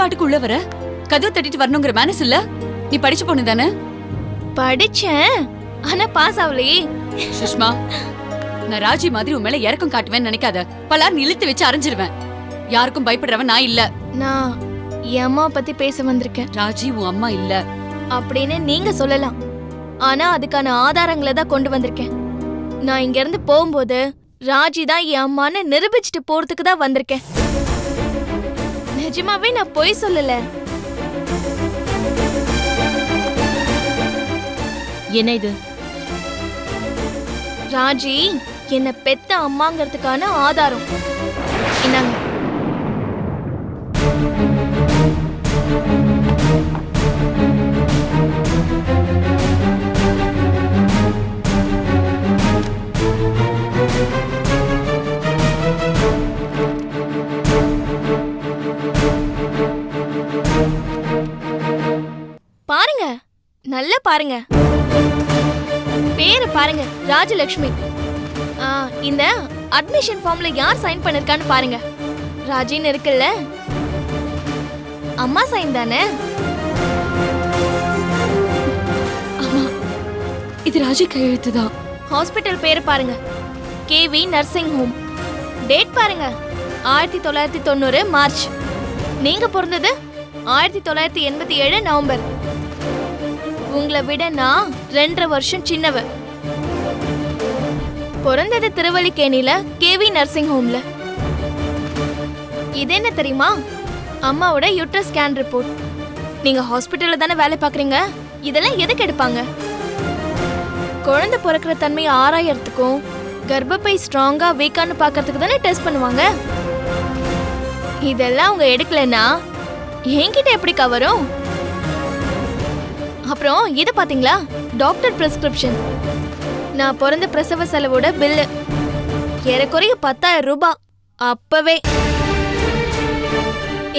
பாட்டுக்கு உள்ள வர? கதவு தட்டிட்டு வரணுங்கிற மேனஸ் இல்ல? நீ படிச்சு பொண்ணு தானே? படிச்சேன், ஆனா பாஸ் ஆகலையே. சுஷ்மா, நான் ராஜி மாதிரி உன் மேல இறக்கம் காட்டுவேன்னு நினைக்காத. பலார் இழுத்து வச்சு அரைஞ்சிருவேன். யாருக்கும் பயப்படுறவன் நான் இல்ல. நான் என் அம்மாவை பத்தி பேச வந்திருக்கேன். ராஜி உன் அம்மா இல்ல அப்படின்னு நீங்க சொல்லலாம், ஆனா அதுக்கான ஆதாரங்களை தான் கொண்டு வந்திருக்கேன். நான் இங்க இருந்து போகும்போது ராஜி தான் என் அம்மான்னு நிரூபிச்சுட்டு போறதுக்கு தான் வந்திருக்கேன். நிஜமாவே நான் பொய் சொல்லல. என்ன இது? ராஜி என்ன பெத்த அம்மாங்கிறதுக்கான ஆதாரம். என்னங்க? பாருங்க, நல்லா பாருங்க. பேரு பாருங்க, ராஜலட்சுமி. இந்த அட்மிஷன் ஃபார்ம்ல யார் சைன் பண்ணிருக்கான்னு பாருங்க. ராஜின்னு இருக்குல்ல, அம்மா சைன் தானே? ஆமா, இது ராஜி கையெழுத்து தான். ஹாஸ்பிட்டல் பேரு பாருங்க, கேவி நர்சிங் ஹோம். டேட் பாருங்க, 1990 மார்ச். நீங்க பிறந்தது 1987 நவம்பர். உங்களை விட நான் 2.5 வருஷம் சின்னவ. பிறந்தது திருவல்லிக்கேணில கேவி நர்சிங் ஹோம்ல. இது என்ன தெரியுமா? அம்மாவோட யூட்ரஸ் ஸ்கேன் ரிப்போர்ட். நீங்க ஹாஸ்பிட்டல்ல தானே வேலை பாக்குறீங்க, இதெல்லாம் எதுக்கு எடுப்பாங்க? குழந்தை பிறக்கிற தன்மையை ஆராயறதுக்கும் கர்ப்பப்பை ஸ்ட்ராங்கா வீக்கான்னு பாக்கிறதுக்கு தானே டெஸ்ட் பண்ணுவாங்க. இதெல்லாம் அவங்க எடுக்கலன்னா என்கிட்ட எப்படி கவரும்? அப்புறம் இது பாத்தீங்களா, டாக்டர் பிரிஸ்கிரிப்ஷன். நான் பிறந்த பிரசவ செலவோட பில்லு ஏறக்குறைய 10,000 ரூபாய். அப்பவே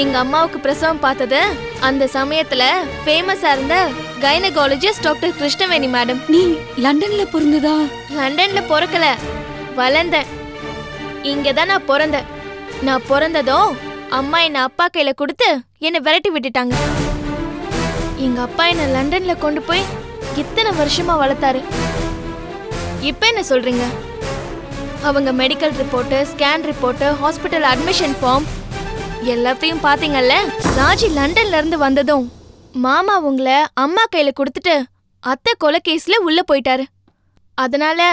எங்க அம்மாவுக்கு பிரசவம் பார்த்தது அந்த சமயத்துல ஃபேமஸா இருந்த கைனகாலஜிஸ்ட் டாக்டர் கிருஷ்ணவேணி மேடம். நீ லண்டன்ல பிறந்ததா? லண்டன்ல பிறக்கல, வளர்ந்தேன். இங்கதான் நான் பிறந்தேன். நான் பிறந்ததும் அம்மா என்ன அப்பா கையில கொடுத்து என்னை விரட்டி விட்டுட்டாங்க. எங்க அப்பா என்ன லண்டன்ல கொண்டு போய் இத்தனை வருஷமா வளர்த்தாரு. இப்ப என்ன சொல்றீங்க? அவங்க medical report, scan report, hospital admission form எல்லாத்தையும் பாத்தீங்கல்ல. ராஜி லண்டன்ல இருந்து வந்ததும் மாமா உங்களை அம்மா கையில கொடுத்துட்டு அத்தை கொலை கேஸ்ல உள்ள போயிட்டாரு. அதனால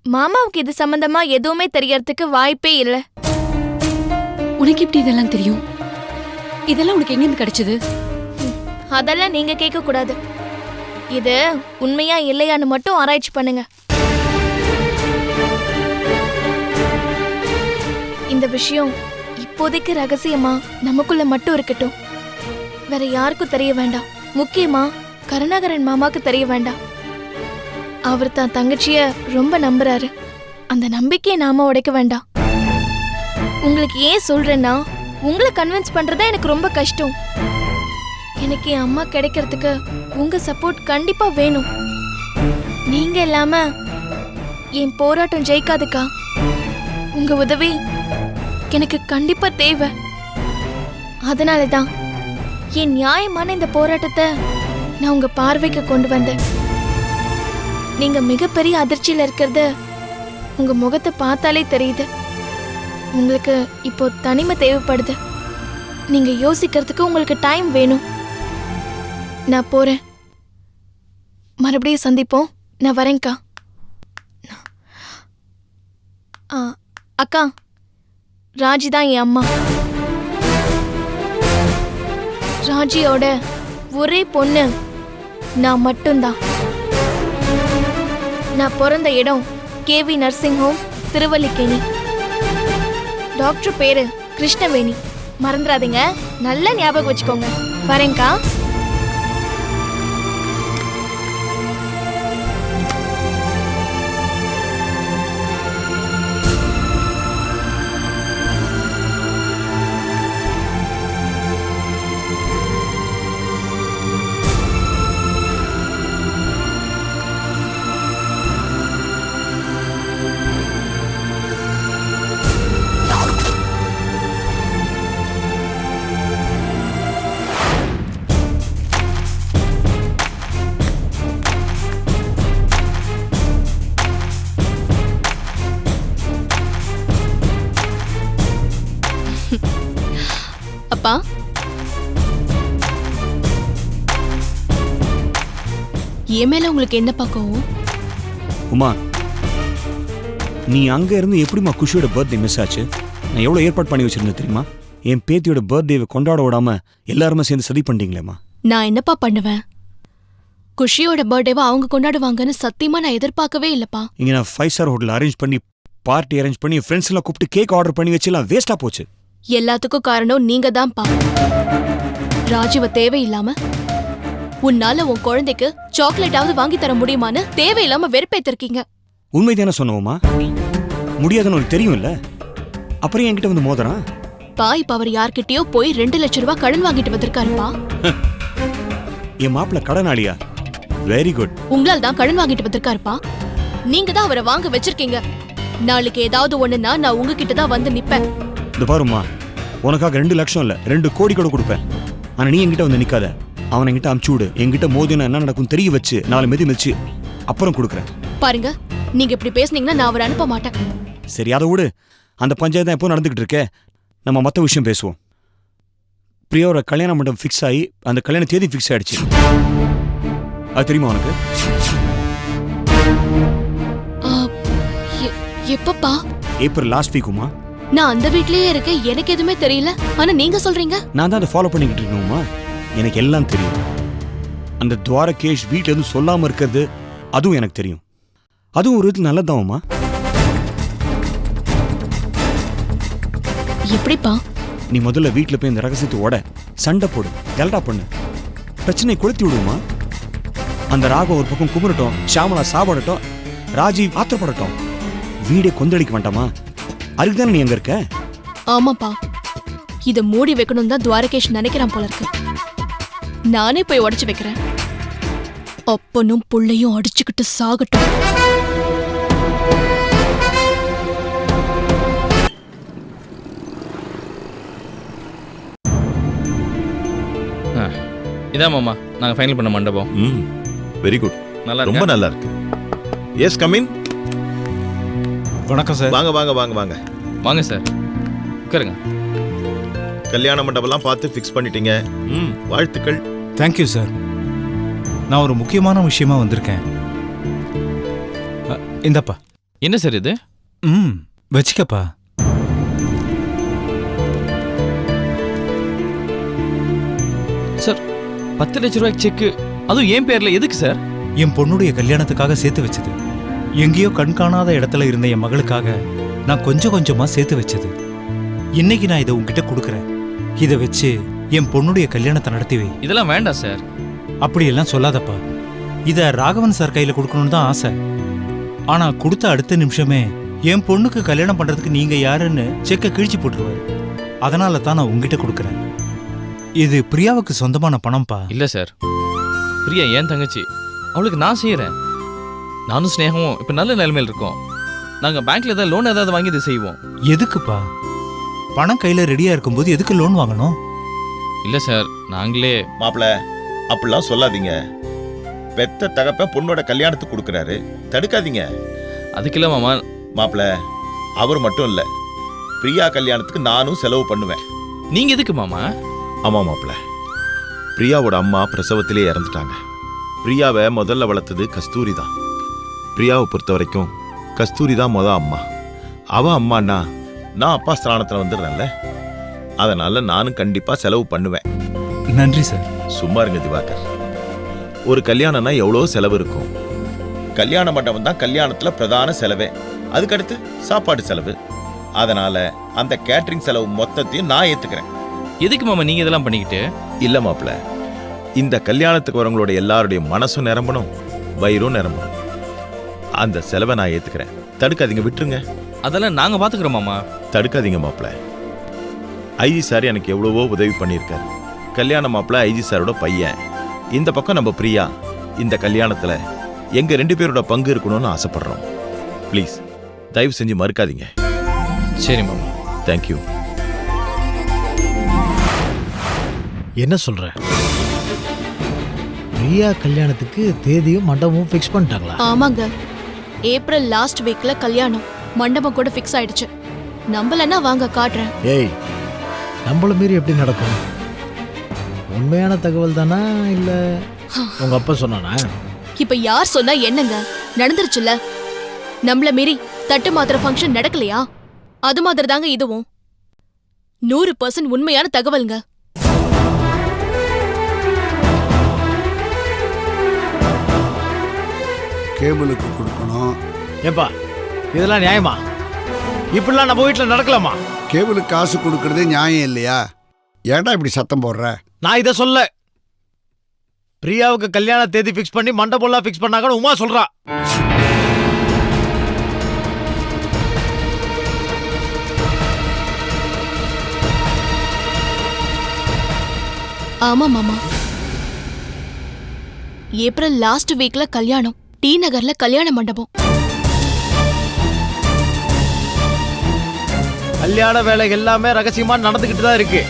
மாமாவுக்கு இது சம்பந்தமா எதுவுமே தெரியறதுக்கு வாய்ப்பே இல்லை. உனக்கு எப்படி இதெல்லாம் தெரியும்? இதெல்லாம் உனக்கு எங்கிருந்து கிடைச்சது? அதெல்லாம் நீங்க கேட்க கூடாது. இது உண்மையா இல்லையான்னு மட்டும் ஆராய்ச்சி பண்ணுங்க. இந்த விஷயம் இப்போதைக்கு ரகசியமா நமக்குள்ள மட்டும் இருக்கட்டும். வேற யாருக்கும் தெரிய வேண்டாம். முக்கியமா கருணாகரன் மாமாக்கு தெரிய வேண்டாம். அவர் தான் தங்கச்சிய ரொம்ப நம்புறாரு. அந்த நம்பிக்கையை நாம உடைக்க வேண்டாம். உங்களுக்கு ஏன் சொல்றேன்னா, உங்களை கன்வின்ஸ் பண்றதா எனக்கு ரொம்ப கஷ்டம். எனக்கு என் அம்மா கிடைக்கிறதுக்கு உங்க சப்போர்ட் கண்டிப்பா வேணும். நீங்க இல்லாம என் போராட்டம் ஜெயிக்காதுக்கா. உங்க உதவி எனக்கு கண்டிப்பா தேவை. அதனாலதான் என் நியாயமான இந்த போராட்டத்தை நான் உங்க பார்வைக்கு கொண்டு வந்தேன். நீங்க மிகப்பெரிய அதிர்ச்சியில இருக்கிறது உங்க முகத்தை பார்த்தாலே தெரியுது. உங்களுக்கு இப்போ தனிமை தேவைப்படுது. நீங்க யோசிக்கிறதுக்கு உங்களுக்கு டைம் வேணும். நான் போறேன். மறுபடியும் சந்திப்போம். நான் வரேன்க்கா. அக்கா, ராஜி தான் என் அம்மா. ராஜியோட ஒரே பொண்ணு நான் மட்டும்தான். நான் பிறந்த இடம் KV nursing home, Thiruvallikeni. Doctor பேரு கிருஷ்ணவேணி. மறந்துடாதீங்க, நல்ல ஞாபகம் வச்சுக்கோங்க. வரேன்க்கா. என்னப்பா? என் மேல உங்களுக்கு என்ன பக்கம்? உமா, நீ அங்க இருந்து எப்படிமா குஷியோட பர்த்டே மிஸ் ஆச்சு? நான் எவ்வளவு ஏற்பாடு பண்ணி வச்சிருந்தேன் தெரியுமா? என் பேத்தியோட பர்த்டேவை கொண்டாட விடாம எல்லாருமே சேர்ந்து சதி பண்ணிட்டீங்களேம்மா. நான் என்னப்பா பண்ணுவேன்? குஷியோட பர்த்டேவை அவங்க கொண்டாடுவாங்கன்னு சத்தியமா நான் எதிர்பார்க்கவே இல்லப்பா. இங்க நான் 5 ஸ்டார் ஹோட்டல் அரேஞ்ச் பண்ணி பார்ட்டி அரேஞ்ச் பண்ணி ஃப்ரெண்ட்ஸ் எல்லாம் கூப்பிட்டு கேக் ஆர்டர் பண்ணி வச்செல்லாம் வேஸ்டா போச்சு. எல்லாத்துக்கும் காரணம் நீங்க தான்ப்பா. ராஜுவ தேவையில்லாம உன்னால உன் குழந்தைக்கு சாக்லேட்டாவது வாங்கி தர முடியுமான்னு தேவையில்லாம வெறுப்பேத்திருக்கீங்க. உண்மைதானே சொன்னோமா? முடியாதுன்னு உனக்கு தெரியும்ல, அப்புறம் என்கிட்ட வந்து மோதுறான். பா இப்ப அவர் யார்கிட்டயோ போய் 2 லட்சம் ரூபாய் கடன் வாங்கிட்டு வந்திருக்காருப்பா. என் மாப்பிள்ள கடனாளியா? Very good. உங்களால் தான் கடன் வாங்கிட்டு வந்திருக்காருப்பா. நீங்க தான் அவரை வாங்க வச்சிருக்கீங்க. நாளைக்கு ஏதாவது ஒண்ணுன்னா நான் உங்ககிட்ட தான் வந்து நிப்பேன். இந்த பாருமா, உனக்காக 2 லட்சம் இல்ல 2 கோடி கூட கொடுப்பேன். ஆனா நீ என்கிட்ட வந்து நிக்காத. அவன் என்கிட்ட அமுச்சு விடு. என்கிட்ட மோதினா என்ன நடக்கும் தெரிய வச்சு 4 மிதி மிதிச்சு அப்புறம் கொடுக்குறேன். பாருங்க, நீங்க இப்படி பேசுனீங்கன்னா நான் அவரை அனுப்ப மாட்டேன். சரி, அதை விடு. அந்த பஞ்சாயத்து தான் எப்போ நடந்துகிட்டு இருக்கே. நம்ம மற்ற விஷயம் பேசுவோம். பிரியாவோட கல்யாண மண்டபம் ஃபிக்ஸ் ஆகி அந்த கல்யாண தேதி ஃபிக்ஸ் ஆயிடுச்சு. அது தெரியுமா உனக்கு? எப்பப்பா? ஏப்ரல் லாஸ்ட் வீக்குமா. நான் அந்த வீட்லயே இருக்கேன், எனக்கு எதுவுமே தெரியல. ஆனா நீங்க சொல்றீங்க. நான் தான் அதை ஃபாலோ பண்ணிக்கிட்டு இருக்கணுமா? எனக்கு எல்லாம் தெரியும். அந்த துவாரகேஷ் வீட்டுல இருந்து சொல்லாம இருக்கிறது அதுவும் எனக்கு தெரியும். அதுவும் ஒரு விதத்தில் நல்லதாவுமா. எப்படிப்பா? நீ முதல்ல வீட்டுல போய் இந்த ரகசியத்தை ஓட சண்டை போடு, கலடா பண்ணு, பிரச்சனை கொளுத்தி விடுமா. அந்த ராகம் ஒரு பக்கம் கும்பிடட்டும், ஷாமலா சாப்பிடட்டும், ராஜீவ் ஆத்திரப்படட்டும், வீடே கொந்தளிக்க வேண்டாமா? அதுக்கு தானே நீ எங்க இருக்க? ஆமாப்பா, இத மூடி வைக்கணும் தான் துவாரகேஷ் நினைக்கிறான் போல இருக்கு. நானே போய் உடைச்சு வைக்கிறேன். அப்பனும் புள்ளையும் அடிச்சுக்கிட்டு சாகட்டும். இதான் மாமா நாங்க ஃபைனல் பண்ண மண்டபம். Very good. நல்லா ரொம்ப நல்லா இருக்கு. Yes come in. வணக்கம் சார். வாங்க வாங்க வாங்க வாங்க வாங்க சார், உட்காருங்க. கல்யாண மண்டபம்லாம் பார்த்து ஃபிக்ஸ் பண்ணிட்டீங்க. வாழ்த்துக்கள். Thank you sir. நான் ஒரு முக்கியமான விஷயமா வந்திருக்கேன். இந்தப்பா. என்ன சார் இது? வச்சுக்கப்பா. சார் 10 லட்சம் ரூபாய்க்கு செக்கு, அதுவும் என் பேர்ல எதுக்கு சார்? என் பொண்ணுடைய கல்யாணத்துக்காக சேர்த்து வச்சது. எங்கேயோ கண்காணாத இடத்துல இருந்த என் மகளுக்காக நான் கொஞ்சம் கொஞ்சமா சேர்த்து வச்சது. இன்னைக்கு நான் இதை உங்ககிட்ட கொடுக்குறேன். இதை வச்சு என் பொண்ணுடைய கல்யாணத்தை நடத்தி வை. இதெல்லாம் வேண்டாம் சார். அப்படியெல்லாம் சொல்லாதப்பா. இதை ராகவன் சார் கையில கொடுக்கணும்னு தான் ஆசை. ஆனா கொடுத்த அடுத்த நிமிஷமே என் பொண்ணுக்கு கல்யாணம் பண்றதுக்கு நீங்க யாருன்னு செக்கை கிழிச்சு போட்டுருவாரு. அதனால தான் நான் உங்ககிட்ட கொடுக்குறேன். இது பிரியாவுக்கு சொந்தமான பணம்ப்பா. இல்ல சார், பிரியா ஏன் தங்கச்சி, அவளுக்கு நான் செய்யறேன். நானும் ஸ்னேகமும் இப்ப நல்ல நிலைமையில் இருக்கோம். நாங்க பேங்க்ல ஏதாவது லோன் ஏதாவது வாங்கி இதை செய்வோம். எதுக்குப்பா? பணம் கையில ரெடியா இருக்கும்போது எதுக்கு லோன் வாங்கணும்? இல்ல சார், நாங்களே. மாப்பிள்ள அப்படிலாம் சொல்லாதீங்க. பெத்த தகப்ப பொண்ணோட கல்யாணத்துக்கு கொடுக்குறாரு, தடுக்காதீங்க. அதுக்கு இல்ல மாமா. மாப்பிள்ள அவர் மட்டும் இல்ல, பிரியா கல்யாணத்துக்கு நானும் செலவு பண்ணுவேன். நீங்க எதுக்கு மாமா? ஆமா மாப்பிள்ள, பிரியாவோட அம்மா பிரசவத்திலே இறந்துட்டாங்க. பிரியாவை முதல்ல வளர்த்தது கஸ்தூரி தான். பிரியாவை பொறுத்த வரைக்கும் கஸ்தூரி தான் அம்மா. அவ அம்மானா நான் அப்பா ஸ்தானத்துல வந்துடுறேன்ல, அதனால நானும் கண்டிப்பா செலவு பண்ணுவேன். நன்றி சார். சும்மா இருங்க திவாகர். ஒரு கல்யாணம்னா எவ்வளோ செலவு இருக்கும். கல்யாண மண்டபம் தான் கல்யாணத்துல பிரதான செலவே. அதுக்கடுத்து சாப்பாடு செலவு. அதனால அந்த கேட்டரிங் செலவு மொத்தத்தையும் நான் ஏத்துக்கிறேன். எதுக்கு மாமா நீங்க இதெல்லாம் பண்ணிக்கிட்டு? இல்ல மாப்பிள்ள, இந்த கல்யாணத்துக்கு வரவங்களோட எல்லாருடைய மனசும் நிரம்பணும், வயிறும் நிரம்பணும். அந்த செலவை நான் ஏத்துக்கிறேன். தடுக்காதீங்க, விட்டுருங்க. அதெல்லாம் நாங்க பாத்துக்கிறோம் மாமா. தடுக்காதீங்க மாப்பிள்ள. ஐஜி சார் எனக்கு எவ்வளவோ உதவி பண்ணியிருக்காரு. கல்யாண மாப்பிள்ள ஐஜி சாரோட பையன். இந்த பக்கம் நம்ம பிரியா. இந்த கல்யாணத்துல எங்க 2 பேரோட பங்கு இருக்கணும்னு ஆசைப்படுறோம். ப்ளீஸ் தயவு செஞ்சு மறுக்காதீங்க. சரி மாமா. தேங்க்யூ. என்ன சொல்ற? பிரியா கல்யாணத்துக்கு தேதியும் மண்டபமும் ஃபிக்ஸ் பண்ணிட்டாங்களா? ஆமாங்க, ஏப்ரல் லாஸ்ட் வீக்ல கல்யாணம். மண்டபம் கூட ஃபிக்ஸ் ஆயிடுச்சு. நம்பலன்னா வாங்க காட்டுறேன். ஏய், நம்மள மீறி எப்படி நடக்கும்? உண்மையான தகவல் தானா இல்ல உங்க அப்பா சொன்னானா? இப்ப யார் சொன்னா என்னங்க, நடந்துருச்சுல்ல. நம்மள மீறி தட்டு மாத்திர ஃபங்க்ஷன் நடக்கலையா? அது மாதிரி தாங்க இதுவும் 100% உண்மையான தகவல்ங்க. கேபிளுக்கு கொடுக்கணும். ஏப்பா இதெல்லாம் நியாயமா? இப்படிலாம் நம்ம வீட்டில் நடக்கலாமா? கேபிளுக்கு காசு கொடுக்கறது நியாயம் இல்லையா? ஏன்டா இப்படி சத்தம் போடுற? நான் இதை சொல்ல. பிரியாவுக்கு கல்யாண தேதி ஃபிக்ஸ் பண்ணி மண்டபம்லாம் ஃபிக்ஸ் பண்ணாங்கன்னு உமா சொல்றா. ஆமா மாமா, ஏப்ரல் லாஸ்ட் வீக்ல கல்யாணம். டி நகர்ல கல்யாண மண்டபம். கல்யாண வேலை எல்லாமே ரகசியமா நடந்துகிட்டு தான் இருக்கு.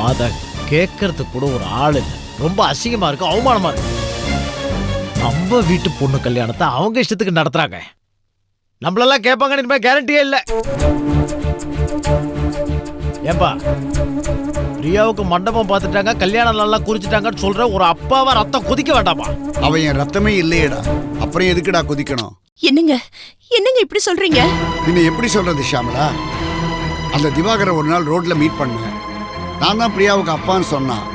அத கேட்கறதுக்கு கூட ஒரு ஆள் இல்லை. ரொம்ப அசிங்கமா இருக்கு, அவமானமா இருக்கு. நம்ம வீட்டு பொண்ணு கல்யாணத்தை அவங்க இஷ்டத்துக்கு நடத்துறாங்க. நம்மளெல்லாம் கேட்பாங்கன்னு இனிமே கேரண்டியே இல்லை. ஏப்பா பிரியாவுக்கு மண்டபம் பார்த்துட்டாங்க, கல்யாணம் நல்லா குறிச்சிட்டாங்கன்னு சொல்ற ஒரு அப்பாவா ரத்தம் கொதிக்க வேண்டாமா? அவன் என் ரத்தமே இல்லையேடா, அப்புறம் எதுக்குடா கொதிக்கணும்? என்னங்க என்னங்க இப்படி சொல்றீங்க? இன்னும் எப்படி சொல்றது ஷாமலா? அந்த திவாகரை ஒரு நாள் ரோட்ல மீட் பண்ணேன். நான் தான் பிரியாவுக்கு அப்பான்னு சொன்னான்.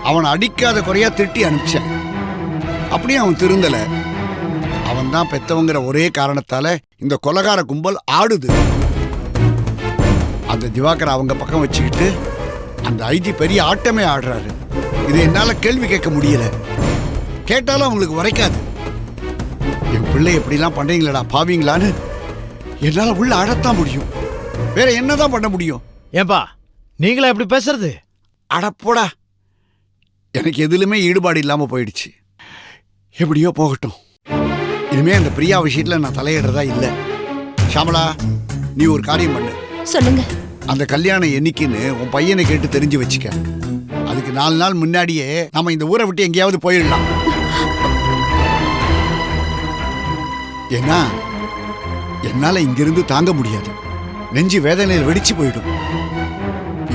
அவனை அடிக்காத குறையா திட்டி அனுப்பிச்சேன். அப்படியே அவன் திருந்தல. அவன் தான் பெத்தவங்கிற ஒரே காரணத்தால இந்த கொலகார கும்பல் ஆடுது. அந்த திவாகரை அவங்க பக்கம் வச்சுக்கிட்டு அந்த ஐஜி பெரிய ஆட்டமே ஆடுறாரு. இது என்னால கேள்வி கேட்க முடியல. கேட்டாலும் அவங்களுக்கு உரைக்காது. என் பிள்ளை எப்படிலாம் பண்றீங்களா பாவீங்களான்னு என்னால உள்ள அழத்தான் முடியும். வேற என்னதான் பண்ண முடியும்? ஏப்பா நீங்களா எப்படி பேசுறது? அடப்போடா, எனக்கு எதுலுமே ஈடுபாடு இல்லாம போயிடுச்சு. எப்படியோ போகட்டும். இனிமே அந்த பிரியா விஷயத்துல நான் தலையிடுறதா இல்ல. ஷாமலா, நீ ஒரு காரியம் பண்ணு. சொல்லுங்க. அந்த கல்யாணம் என்னைக்குன்னு உன் பையனை கேட்டு தெரிஞ்சு வச்சுக்க. அதுக்கு 4 நாள் முன்னாடியே நம்ம இந்த ஊரை விட்டு எங்கேயாவது போயிடலாம். ஏன்னா என்னால இங்கிருந்து தாங்க முடியாது. நெஞ்சு வேதனையில் வெடிச்சு போயிடும்.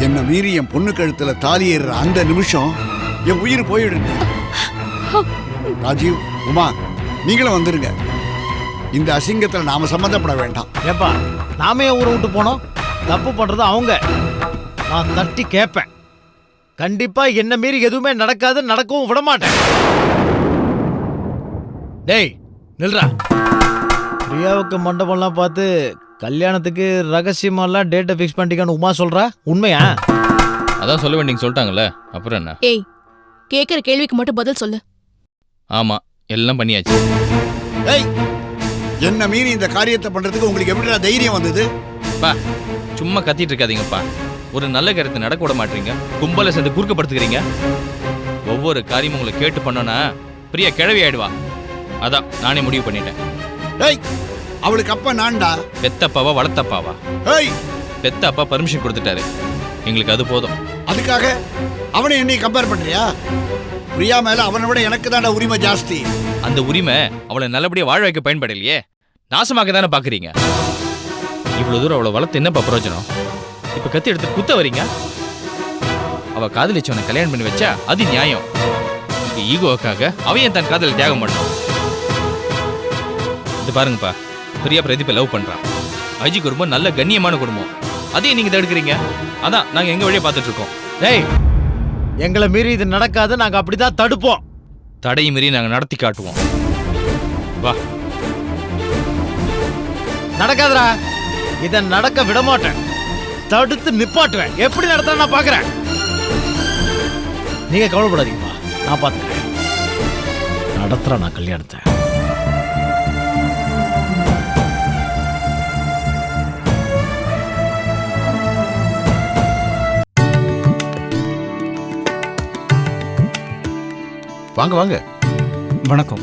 என்ன மீறி என் பொண்ணு கழுத்துல தாலி ஏறுற அந்த நிமிஷம் என் உயிர் போயிடுங்க. ராஜீவ், உமா, நீங்களும் வந்துருங்க. இந்த அசிங்கத்துல நாம சம்மந்தப்பட வேண்டாம். ஏப்பா நாமே ஊரை விட்டு போனோம். தப்பு பண்றது அவங்க. நான் தட்டி கேட்பேன். கண்டிப்பா என்ன மீறி எதுவுமே நடக்காது, நடக்கவும் விட மாட்டேன். டேய் நில்றா. பிரியாவுக்கு மண்டபம்லாம் பார்த்து கல்யாணத்துக்கு ரகசியமாலாம் டேட்டை ஃபிக்ஸ் பண்ணிட்டீங்கன்னு உமா சொல்றா. உண்மையா? அதான் சொல்ல வேண்டிங்க சொல்லிட்டாங்கல்ல, அப்புறம் என்ன? ஏய், கேக்குற கேள்விக்கு மட்டும் பதில் சொல்லு. ஆமா, எல்லாம் பண்ணியாச்சு. ஏய், என்ன மீறி இந்த காரியத்தை பண்றதுக்கு உங்களுக்கு எப்படிடா தைரியம் வந்தது? பா சும்மா கத்திட்டு இருக்காதீங்கப்பா. ஒரு நல்ல கருத்தை நடக்க விட மாட்டீங்க. கும்பலை சேர்ந்து குறுக்கப்படுத்துக்கிறீங்க. ஒவ்வொரு காரியமும் உங்களை கேட்டு பண்ணோன்னா பிரியா கிழவி ஆயிடுவா. அதான் நானே முடிவு பண்ணிட்டேன். ஏய், அவளுக்கு அப்பா நான்டா. பெத்தப்பாவா வளர்த்தப்பாவா? ஏய், பெத்த அப்பா பர்மிஷன் கொடுத்துட்டாரு. எங்களுக்கு அது போதும். அதுக்காக அவனை என்னை கம்பேர் பண்றியா? பிரியா மேல அவனை விட எனக்கு தான்டா உரிமை ஜாஸ்தி. அந்த உரிமை அவளை நல்லபடியா வாழ வைக்க பயன்படலையே, நாசமாக்க தானே பாக்குறீங்க. இவ்வளவு தூரம் அவளை வளர்த்து என்னப்பா பிரயோஜனம்? இப்ப கத்தி எடுத்து குத்த வரீங்க. அவ காதலிச்சவனை கல்யாணம் பண்ணி வச்சா அது நியாயம். ஈகோவுக்காக அவையன் தன் காதலை தியாகம் பண்ணணும். இது பாருங்கப்பா, பிரியா பிரதீப்பை லவ் பண்றான். ஐஜி குடும்பம் நல்ல கண்ணியமான குடும்பம். அதையும் நீங்க தடுக்கிறீங்க. அதான் நாங்க எங்க வழியா பார்த்துட்டு இருக்கோம். டேய், எங்களை மீறி இது நடக்காது. நாங்க அப்படிதான் தடுப்போம். தடையை மீறி நாங்க நடத்தி காட்டுவோம். வா. நடக்காதரா. இதை நடக்க விட மாட்டேன். தடுத்து நிப்பாட்டுவேன். எப்படி நடத்த நான் பாக்குறேன். நீங்க கவலைப்படாதீங்கப்பா, நான் பாத்துக்கிறேன். நடத்துறேன் நான் கல்யாணத்தை. வாங்க வாங்க. வணக்கம்.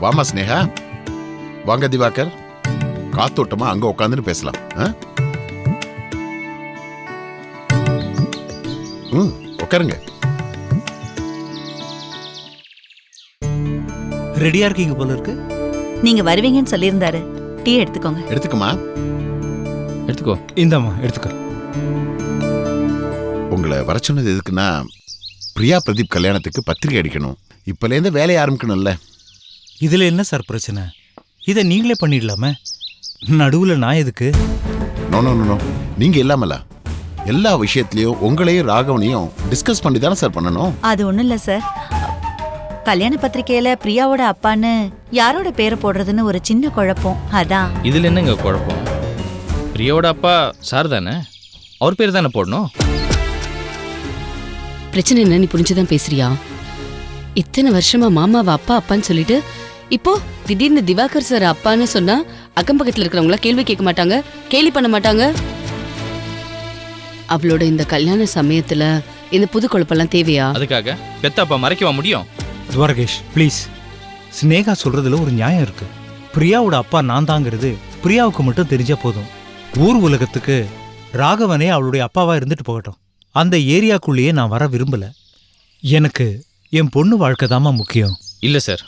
வாமா ஸ்னேகா. வாங்க திவாகர். காத்தோட்டமா அங்க உட்காந்துன்னு பேசலாம். உட்காருங்க. ரெடியா இருக்கீங்க போல இருக்கு. நீங்க வருவீங்கன்னு சொல்லியிருந்தாரு. டீ எடுத்துக்கோங்க. எடுத்துக்குமா. எடுத்துக்கோ. இந்தாம்மா எடுத்துக்க. உங்களை வர சொன்னது எதுக்குன்னா, பிரியா பிரதீப் கல்யாணத்துக்கு பத்திரிகை அடிக்கணும். இப்போலேருந்து வேலையை ஆரம்பிக்கணும்ல. இதில் என்ன சார் பிரச்சனை? இதை நீங்களே பண்ணிடலாமே. நடுவில் நான் எதுக்கு? நோ நோ நோ, நீங்கள் இல்லாமல எல்லா விஷயத்துலையும் உங்களையும் ராகவனையும் டிஸ்கஸ் பண்ணி தானே சார் பண்ணணும். அது ஒண்ணும் இல்ல சார். கல்யாண பத்திரிக்கையில பிரியாவோட அப்பான்னு யாரோட பேரை போடுறதுன்னு ஒரு சின்ன குழப்பம். அதான். இதில் என்னங்க குழப்பம்? பிரியாவோட அப்பா சார் தானே, அவர் பேர் தானே போடணும். பிரச்சனை என்ன நீ புரிஞ்சுதான் பேசுறியா? இத்தனை வருஷமா மாமாவை அப்பா அப்பான்னு சொல்லிட்டு இப்போ திடீர்னு திவாகர் சார் அப்பான்னு சொன்னா அக்கம் பக்கத்துல இருக்கிறவங்கள கேள்வி கேட்க மாட்டாங்க, கேலி பண்ண மாட்டாங்க. அவளோட இந்த கல்யாண சமயத்துல இந்த புது குழப்பெல்லாம் தேவையா? அதுக்காக பெத்த அப்பா மறைக்கவா முடியும்? துவாரகேஷ் ப்ளீஸ், ஸ்னேகா சொல்றதுல ஒரு நியாயம் இருக்கு. பிரியாவோட அப்பா நான் தாங்கிறது பிரியாவுக்கு மட்டும் தெரிஞ்சா போதும். ஊர் உலகத்துக்கு ராகவனே அவளுடைய அப்பாவா இருந்துட்டு போகட்டும். அந்த ஏரியாக்குள்ளேயே நான் வர விரும்பல. எனக்கு என் பொண்ணு வாழ்க்கை தாமா முக்கியம். இல்லை சார்,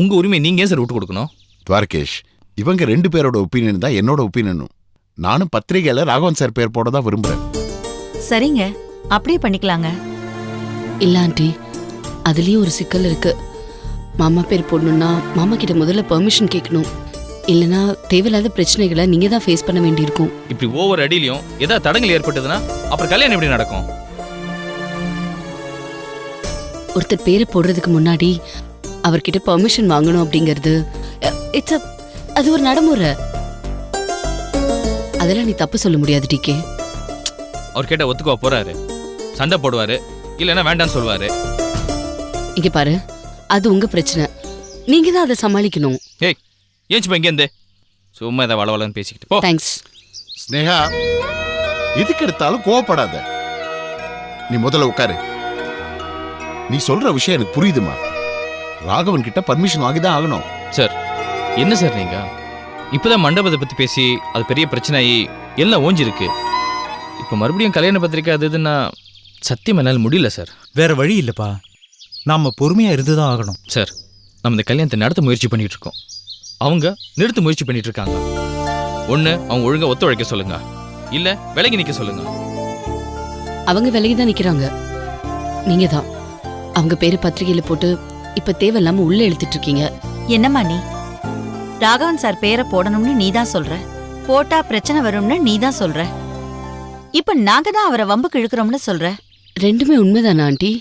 உங்கள் உரிமை நீங்கள் ஏன் சார் விட்டு கொடுக்கணும்? துவாரகேஷ், இவங்க 2 பேரோட ஒப்பீனியன் தான் என்னோட ஒப்பீனியனும். நானும் பத்திரிகையில் ராகவன் சார் பேர் போட தான் விரும்புகிறேன். சரிங்க, அப்படியே பண்ணிக்கலாங்க. இல்ல ஆண்டி, அதுலயும் ஒரு சிக்கல் இருக்கு. மாமா பேர் போடணும்னா மாமா கிட்ட முதல்ல பெர்மிஷன் கேட்கணும். இல்லைன்னா தேவையில்லாத பிரச்சனைகளை நீங்க தான் ஃபேஸ் பண்ண வேண்டியிருக்கும். இப்படி ஒவ்வொரு அடியிலையும் ஏதாவது தடங்கள் ஏற்பட்டதுன்னா அப்புறம் கல்யாணம் எப்படி நடக்கும்? ஒருத்தர் பேரை போடுறதுக்கு முன்னாடி அவர்கிட்ட பெர்மிஷன் வாங்கணும் அப்படிங்கிறது அது ஒரு நடைமுறை. அதெல்லாம் நீ தப்பு சொல்ல முடியாது டிகே. அவர் கேட்ட ஒத்துக்குவா போறாரு, சண்டை போடுவாரு, இல்லைன்னா வேண்டான்னு சொல்லுவாரு. இங்க பாரு, அது உங்க பிரச்சனை, நீங்க தான் அதை சமாளிக்கணும். ஏய் ஏன்ச்சுப்பா இங்கேருந்து சும்மா இதை வளவலன்னு பேசிக்கிட்டு போ. தேங்க்ஸ். ஸ்னேகா, எதுக்கு எடுத்தாலும் கோவப்படாத. நீ முதல்ல உட்காரு. நீ சொல்ற விஷயம் எனக்கு புரியுதுமா. ராகவன் கிட்ட பர்மிஷன் வாங்கி தான் ஆகணும். சார் என்ன சார் நீங்க இப்பதான் மண்டபத்தை பத்தி பேசி அது பெரிய பிரச்சனை ஆகி எல்லாம் ஓஞ்சிருக்கு. இப்போ மறுபடியும் கல்யாண பத்திரிக்கை அது இதுன்னா சத்தியம் என்னால் முடியல சார். வேற வழி இல்லப்பா, நாம பொறுமையா இருந்துதான் ஆகணும். சார், நம்ம இந்த கல்யாணத்தை நடத்த முயற்சி பண்ணிட்டு இருக்கோம், அவங்க நிறுத்த முயற்சி பண்ணிட்டு இருக்காங்க. ஒண்ணு அவங்க ஒழுங்கா ஒத்துழைக்க சொல்லுங்க, இல்ல விலகி நிக்க சொல்லுங்க. அவங்க விலகி தான் நிக்கிறாங்க. நீங்க தான் அவங்க பேரு பத்திரிகையில போட்டு இப்ப தேவையில்லாம உள்ள இழுத்துட்டு இருக்கீங்க. என்னம்மா நீ? ராகவன் சார் பேரை போடணும்னு நீ தான் சொல்ற, போட்டா பிரச்சனை வரும்னு நீ தான் சொல்ற. இப்ப நாங்க தான் அவரை வம்புக்கு இழுக்கிறோம்னு சொல்ற. ரெண்டுமே உண்மைதானா ஆண்டி?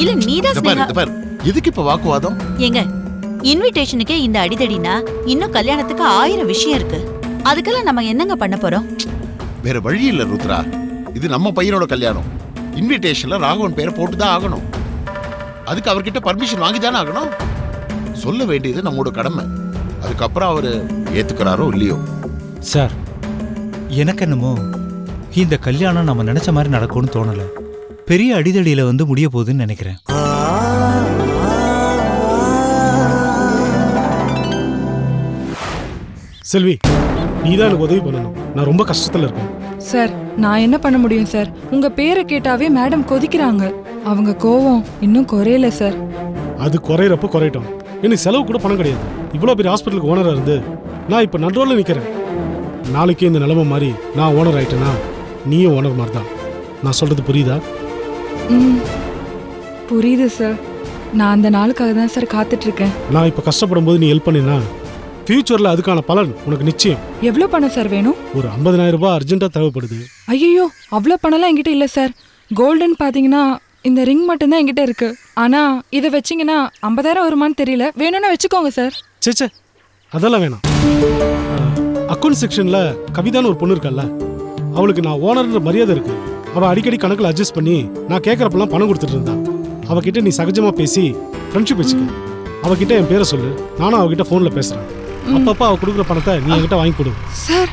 இல்ல நீதான் ஸ்னேகா. எதுக்கு இப்ப வாக்குவாதம்? ஏங்க, இன்விடேஷனுக்கே இந்த அடிதடினா இன்னும் கல்யாணத்துக்கு 1000 விஷயம் இருக்கு. அதுக்கெல்லாம் நம்ம என்னங்க பண்ண போறோம்? வேற வழி இல்ல ருத்ரா, இது நம்ம பையனோட கல்யாணம். இன்விடேஷன்ல ராகவன் பேரை போட்டு தான் ஆகணும். அதுக்கு அவர்கிட்ட பர்மிஷன் வாங்கி தானே ஆகணும். சொல்ல வேண்டியது நம்மளோட கடமை. அதுக்கப்புறம் அவரு ஏத்துக்கிறாரோ இல்லையோ. சார், எனக்கு என்னமோ இந்த கல்யாணம் நம்ம நினைச்ச மாதிரி நடக்கும்னு தோணல. பெரிய அடிதடியில வந்து முடிய போகுதுன்னு நினைக்கிறேன். செல்வி, நீதான் எனக்கு உதவி பண்ணணும். நான் ரொம்ப கஷ்டத்துல இருக்கேன். சார், நான் என்ன பண்ண முடியும் சார்? உங்க பேரை கேட்டாவே மேடம் கொதிக்கிறாங்க. அவங்க கோவம் இன்னும் குறையல சார். அது குறையிறப்ப குறையட்டும். எனக்கு செலவு கூட பணம் கிடையாது. இவ்வளோ பெரிய ஹாஸ்பிட்டலுக்கு ஓனரா இருந்து நான் இப்போ நடுரோல நிற்கிறேன். நாளைக்கே இந்த நிலைமை மாதிரி நான் ஓனர் ஆயிட்டேன்னா நீயும் ஓனர் மாதிரி தான். நான் சொல்றது புரியுதா? புரியுது சார். நான் அந்த நாளுக்காக தான் சார் காத்துட்டு இருக்கேன். நான் இப்போ கஷ்டப்படும் போது நீ ஹெல்ப் பண்ணினா ஃபியூச்சர்ல அதுக்கான பலன் உனக்கு நிச்சயம். எவ்வளவு பணம் சார் வேணும்? ஒரு 50,000 ரூபாய் அர்ஜென்ட்டா தேவைப்படுது. ஐயோ, அவ்வளோ பணம்லாம் என்கிட்ட இல்லை சார். கோல்டன் பார்த்தீங்கன்னா இந்த ரிங் மட்டும்தான் என்கிட்ட இருக்கு. ஆனா இதை வச்சிங்கன்னா 50,000 வருமானு தெரியல. வேணும்னா வச்சுக்கோங்க சார். சேச்சே, அதெல்லாம் வேணாம். அக்கௌண்ட் செக்ஷன்ல கவிதான்னு ஒரு பொண்ணு இருக்கல்ல, அவளுக்கு நான் ஓனர்ன்ற மரியாதை இருக்கு. அவள் அடிக்கடி கணக்கில் அட்ஜஸ்ட் பண்ணி நான் கேட்குறப்பெல்லாம் பணம் கொடுத்துட்டு இருந்தா. அவகிட்ட நீ சகஜமா பேசி ஃப்ரெண்ட்ஷிப் வச்சுக்க. அவகிட்ட என் பேரை சொல்லு, நானும் அவகிட்ட ஃபோனில் பேசுகிறேன். அப்பப்போ அவள் கொடுக்குற பணத்தை நீ என்கிட்ட வாங்கி கொடு. சார்